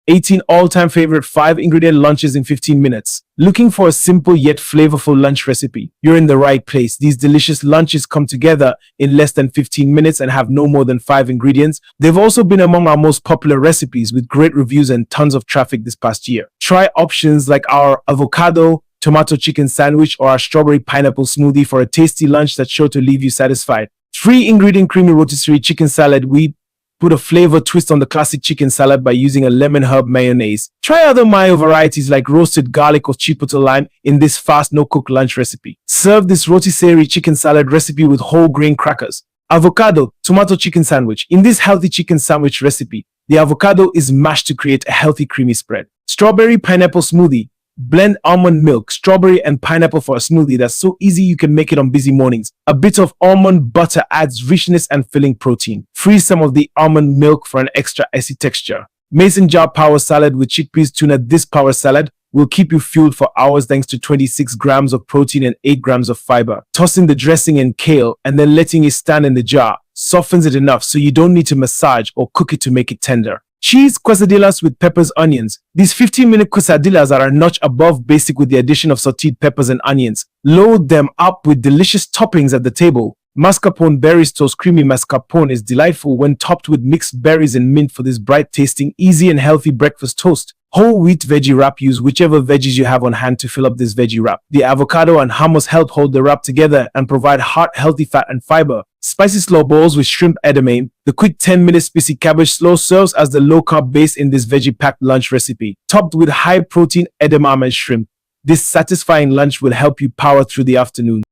18 all-time favorite 5-ingredient lunches in 15 minutes. Looking for a simple yet flavorful lunch recipe? You're in the right place. These delicious lunches come together in less than 15 minutes and have no more than 5 ingredients. They've also been among our most popular recipes with great reviews and tons of traffic this past year. Try options like our avocado tomato chicken sandwich or our strawberry pineapple smoothie for a tasty lunch that's sure to leave you satisfied. 3-ingredient creamy rotisserie chicken salad. We put a flavor twist on the classic chicken salad by using a lemon herb mayonnaise. Try other mayo varieties like roasted garlic or chipotle lime in this fast no-cook lunch recipe. Serve this rotisserie chicken salad recipe with whole grain crackers. Avocado tomato chicken sandwich. In this healthy chicken sandwich recipe, the avocado is mashed to create a healthy creamy spread. Strawberry pineapple smoothie. Blend almond milk, strawberry, and pineapple for a smoothie that's so easy you can make it on busy mornings. A bit of almond butter adds richness and filling protein. Freeze some of the almond milk for an extra icy texture. Mason jar power salad with chickpeas tuna. This power salad will keep you fueled for hours thanks to 26 grams of protein and 8 grams of fiber. Toss in the dressing and kale and then letting it stand in the jar softens it enough so you don't need to massage or cook it to make it tender. Cheese quesadillas with peppers, onions. These 15-minute quesadillas are a notch above basic with the addition of sauteed peppers and onions. Load them up with delicious toppings at the table. Mascarpone berries toast. Creamy mascarpone is delightful when topped with mixed berries and mint for this bright-tasting, easy and healthy breakfast toast. Whole wheat veggie wrap. Use whichever veggies you have on hand to fill up this veggie wrap. The avocado and hummus help hold the wrap together and provide heart-healthy fat and fiber. Spicy slaw balls with shrimp edamame. The quick 10-minute spicy cabbage slaw serves as the low-carb base in this veggie-packed lunch recipe. Topped with high-protein edamame and shrimp, this satisfying lunch will help you power through the afternoon.